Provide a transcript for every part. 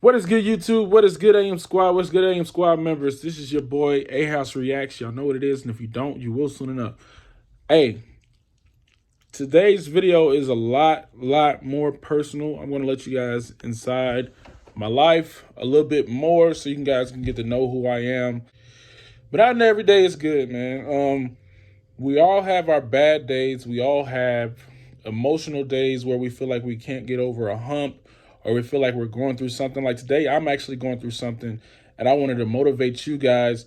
What is good, YouTube? What is good, AM Squad? What's good, AM Squad members? This is your boy, A House Reacts. Y'all know what it is, and if you don't, you will soon enough. Hey, today's video is a lot more personal. I'm gonna let you guys inside my life a little bit more, so you guys can get to know who I am. But not every day is good, man. We all have our bad days. We all have emotional days where we feel like we can't get over a hump, or we feel like we're going through something. Like today, I'm actually going through something, and I wanted to motivate you guys.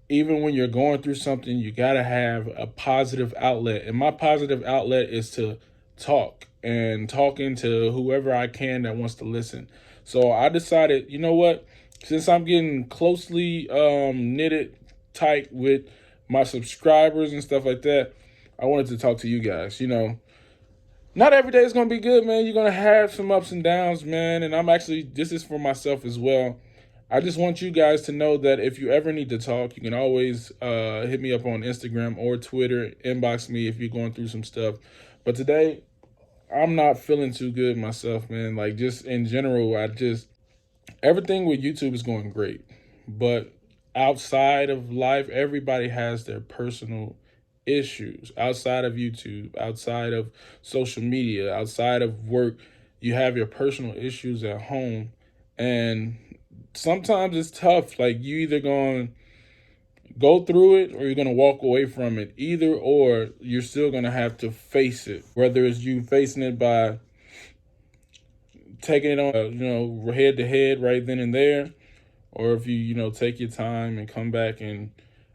Even when you're going through something, you got to have a positive outlet. And my positive outlet is to talk and talking to whoever I can that wants to listen. So I decided, you know what? Since I'm getting closely knitted tight with my subscribers and stuff like that, I wanted to talk to you guys. Not every day is going to be good, man. You're going to have some ups and downs, man. And this is for myself as well. I just want you guys to know that if you ever need to talk, you can always hit me up on Instagram or Twitter, inbox me if you're going through some stuff. But today, I'm not feeling too good myself, man. Like, just in general, everything with YouTube is going great. But outside of life, everybody has their personal issues. Outside of YouTube, outside of social media, outside of work, you have your personal issues at home. And sometimes it's tough. Like, you either going to go through it or you're going to walk away from it. Either or, you're still going to have to face it. Whether it's you facing it by taking it on, head to head right then and there, or if you take your time and come back and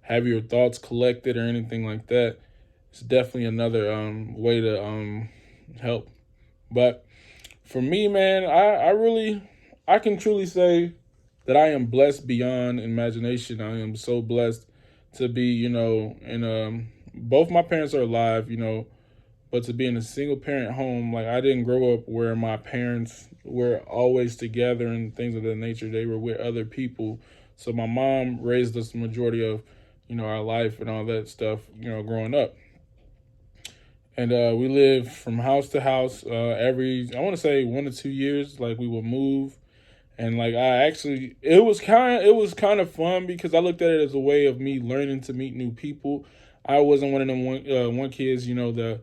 have your thoughts collected or anything like that. It's definitely another way to help. But for me, man, I can truly say that I am blessed beyond imagination. I am so blessed to be, and both my parents are alive, but to be in a single parent home. Like, I didn't grow up where my parents were always together and things of that nature. They were with other people. So my mom raised us the majority of, our life and all that stuff, growing up. And we lived from house to house I want to say 1 to 2 years. Like, we would move. And like, it was kind of fun because I looked at it as a way of me learning to meet new people. I wasn't one of them one kids, that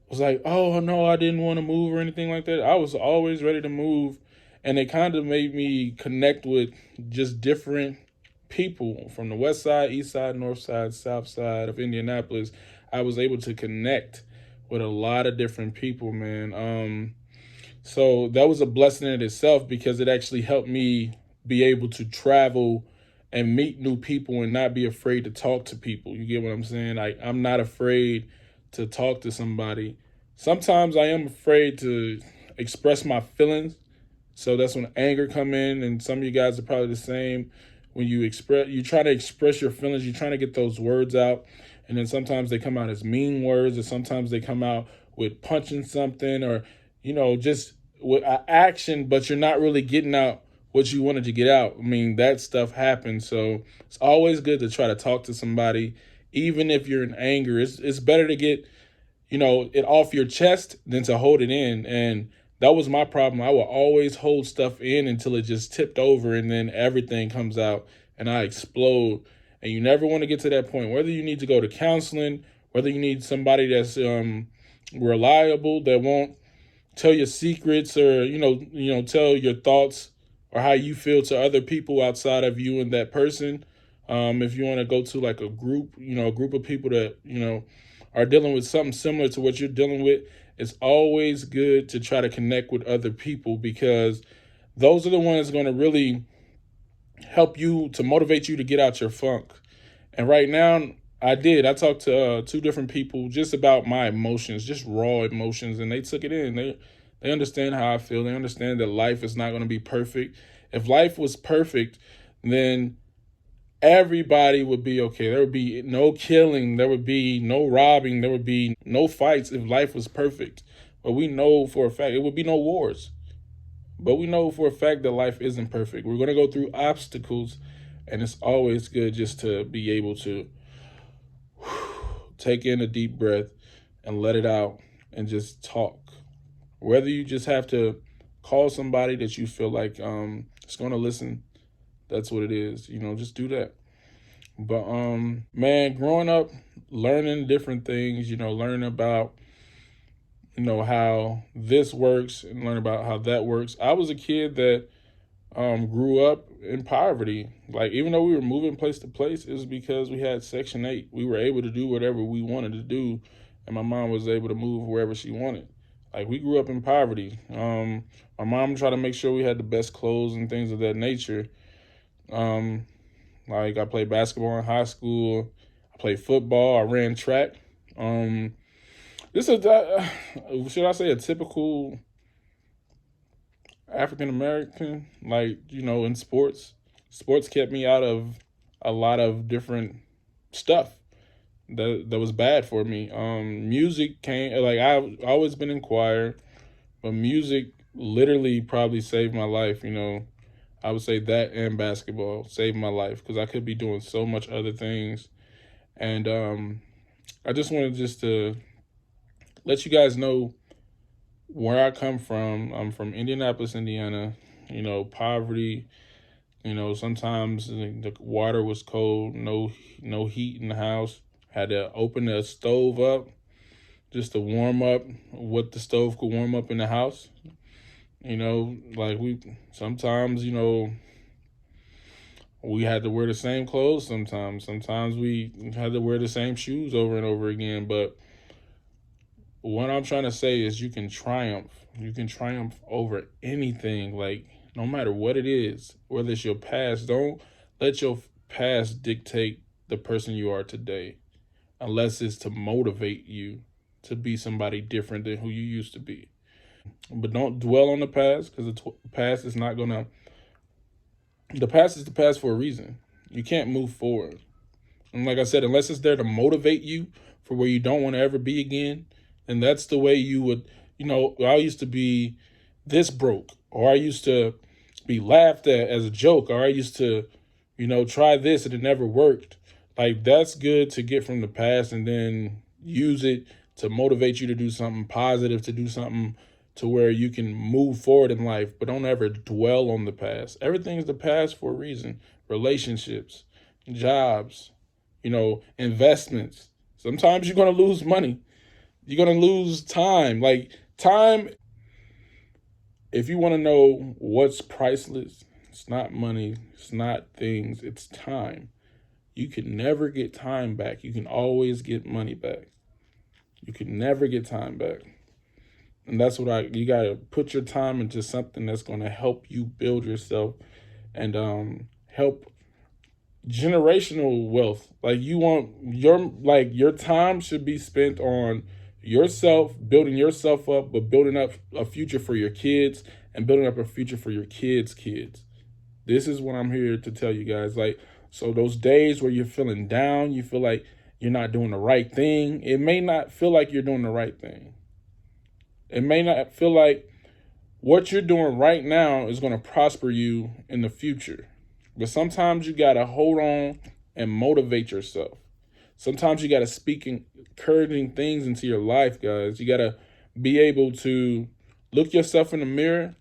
was like, oh no, I didn't want to move or anything like that. I was always ready to move, and it kind of made me connect with just different people from the west side, east side, north side, south side of Indianapolis. I was able to connect with a lot of different people, man. So that was a blessing in itself because it actually helped me be able to travel and meet new people and not be afraid to talk to people. You get what I'm saying? Like, I'm not afraid to talk to somebody. Sometimes I am afraid to express my feelings. So that's when anger come in, and some of you guys are probably the same. When you try to express your feelings, you're trying to get those words out, and then sometimes they come out as mean words, or sometimes they come out with punching something, or just with an action, but you're not really getting out what you wanted to get out. I mean, that stuff happens. So it's always good to try to talk to somebody, even if you're in anger. It's better to get, it off your chest than to hold it in. And that was my problem. I would always hold stuff in until it just tipped over, and then everything comes out and I explode. And you never want to get to that point. Whether you need to go to counseling, whether you need somebody that's reliable, that won't tell your secrets, or tell your thoughts or how you feel to other people outside of you and that person. If you want to go to like a group of people that are dealing with something similar to what you're dealing with, it's always good to try to connect with other people, because those are the ones going to really help you, to motivate you to get out your funk. And right now, I talked to 2 different people just about my emotions, just raw emotions, and they took it in. They understand how I feel. They understand that life is not going to be perfect. If life was perfect, then everybody would be okay. There would be no killing. There would be no robbing. There would be no fights if life was perfect. But we know for a fact it would be no wars. But we know for a fact that life isn't perfect. We're going to go through obstacles, and it's always good just to be able to take in a deep breath and let it out and just talk. Whether you just have to Call somebody that you feel like is going to listen. That's what it is. Just do that. But man, growing up, learning different things, learning about how this works and learn about how that works. I was a kid that grew up in poverty. Like, even though we were moving place to place, it was because we had Section 8. We were able to do whatever we wanted to do, and my mom was able to move wherever she wanted. Like, we grew up in poverty. My mom tried to make sure we had the best clothes and things of that nature. Um, like, I played basketball in high school. I played football. I ran track. This is, should I say, a typical African American, like, in sports. Sports kept me out of a lot of different stuff that was bad for me. Music came, like, I've always been in choir, but music literally probably saved my life. I would say that and basketball saved my life because I could be doing so much other things. And I just wanted just to let you guys know where I come from. I'm from Indianapolis, Indiana. Poverty. Sometimes the water was cold, no heat in the house. Had to open the stove up just to warm up what the stove could warm up in the house. Like, we sometimes, we had to wear the same clothes sometimes. Sometimes we had to wear the same shoes over and over again. But what I'm trying to say is you can triumph. You can triumph over anything, like, no matter what it is, whether it's your past. Don't let your past dictate the person you are today, unless it's to motivate you to be somebody different than who you used to be. But don't dwell on the past, because past is not going to, the past is the past for a reason. You can't move forward. And like I said, unless it's there to motivate you for where you don't want to ever be again, and that's the way you would, I used to be this broke, or I used to be laughed at as a joke, or I used to, try this and it never worked. Like, that's good to get from the past and then use it to motivate you to do something positive, to do something to where you can move forward in life. But don't ever dwell on the past. Everything is the past for a reason. Relationships, jobs, investments. Sometimes you're going to lose money. You're going to lose time. Like, time, if you want to know what's priceless, it's not money, it's not things, it's time. You can never get time back. You can always get money back. You can never get time back. And that's what you got to put your time into something that's going to help you build yourself and help generational wealth. Like, you want your time should be spent on yourself, building yourself up, but building up a future for your kids and building up a future for your kids' kids. This is what I'm here to tell you guys. Like, so those days where you're feeling down, you feel like you're not doing the right thing, it may not feel like you're doing the right thing. It may not feel like what you're doing right now is going to prosper you in the future. But sometimes you got to hold on and motivate yourself. Sometimes you got to speak encouraging things into your life, guys. You got to be able to look yourself in the mirror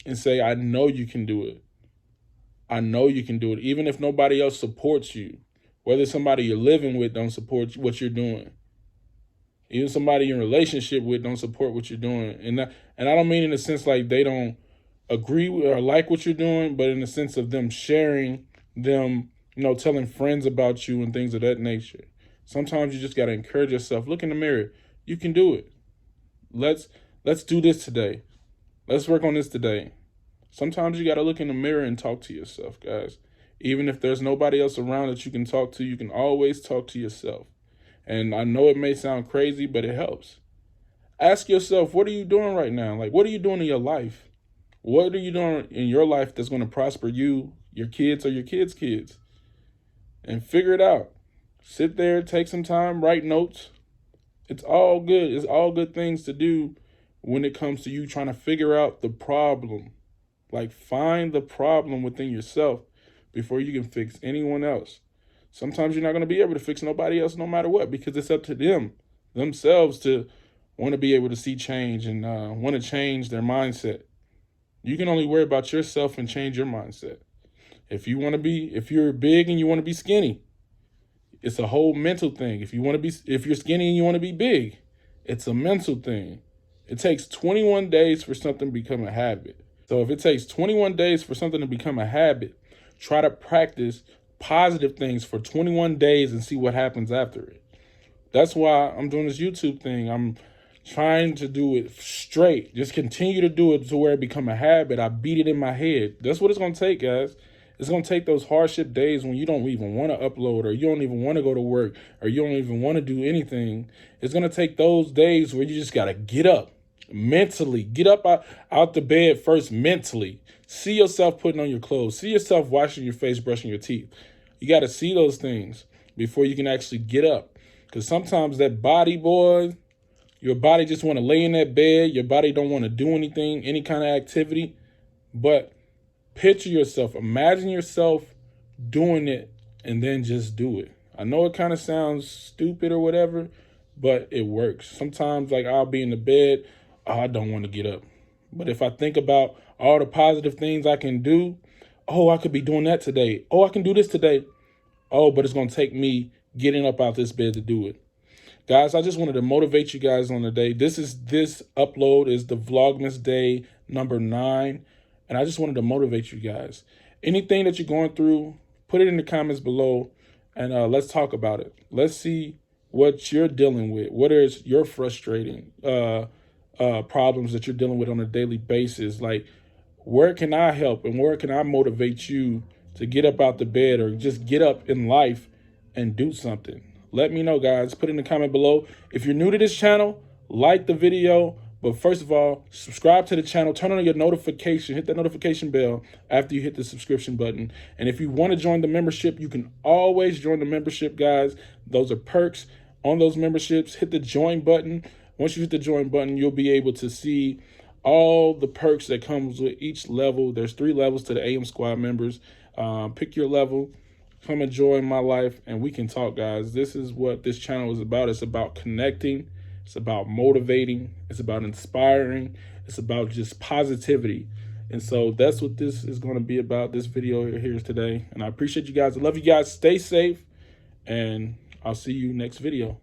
and say, I know you can do it. I know you can do it. Even if nobody else supports you, whether somebody you're living with don't support what you're doing. Even somebody you're in a relationship with don't support what you're doing. And I don't mean in the sense like they don't agree with or like what you're doing, but in the sense of them sharing, them, telling friends about you and things of that nature. Sometimes you just got to encourage yourself. Look in the mirror. You can do it. Let's do this today. Let's work on this today. Sometimes you got to look in the mirror and talk to yourself, guys. Even if there's nobody else around that you can talk to, you can always talk to yourself. And I know it may sound crazy, but it helps. Ask yourself, what are you doing right now? Like, what are you doing in your life? What are you doing in your life that's going to prosper you, your kids, or your kids' kids? And figure it out. Sit there, take some time, write notes. It's all good. It's all good things to do when it comes to you trying to figure out the problem. Like, find the problem within yourself before you can fix anyone else. Sometimes you're not going to be able to fix nobody else no matter what, because it's up to themselves to want to be able to see change and want to change their mindset. You can only worry about yourself and change your mindset. If you're big and you want to be skinny, it's a whole mental thing. If you're skinny and you want to be big, it's a mental thing. It takes 21 days for something to become a habit. So if it takes 21 days for something to become a habit, try to practice positive things for 21 days and see what happens after it. That's why I'm doing this YouTube thing. I'm trying to do it straight. Just continue to do it to where it become a habit. I beat it in my head. That's what it's going to take, guys. It's going to take those hardship days when you don't even want to upload, or you don't even want to go to work, or you don't even want to do anything. It's going to take those days where you just got to get up mentally. Get up out the bed first mentally. See yourself putting on your clothes. See yourself washing your face, brushing your teeth. You got to see those things before you can actually get up. Because sometimes that body, boy, your body just want to lay in that bed. Your body don't want to do anything, any kind of activity. But picture yourself, imagine yourself doing it, and then just do it. I know it kind of sounds stupid or whatever, but it works. Sometimes, like, I'll be in the bed, oh, I don't want to get up. But if I think about all the positive things I can do, oh, I could be doing that today. Oh, I can do this today. Oh, but it's going to take me getting up out this bed to do it. Guys, I just wanted to motivate you guys on the day. This upload is the Vlogmas day number 9. And I just wanted to motivate you guys. Anything that you're going through, put it in the comments below, and let's talk about it. Let's see what you're dealing with. What is your frustrating problems that you're dealing with on a daily basis? Like, where can I help and where can I motivate you to get up out the bed or just get up in life and do something? Let me know, guys. Put it in the comment below. If you're new to this channel, like the video. But first of all, subscribe to the channel, turn on your notification, hit that notification bell after you hit the subscription button. And if you want to join the membership, you can always join the membership, guys. Those are perks on those memberships. Hit the join button. Once you hit the join button, you'll be able to see all the perks that comes with each level. There's 3 levels to the AM Squad members. Pick your level. Come and join my life, and we can talk, guys. This is what this channel is about. It's about connecting. It's about motivating. It's about inspiring. It's about just positivity. And so that's what this is going to be about, this video here today. And I appreciate you guys. I love you guys. Stay safe, and I'll see you next video.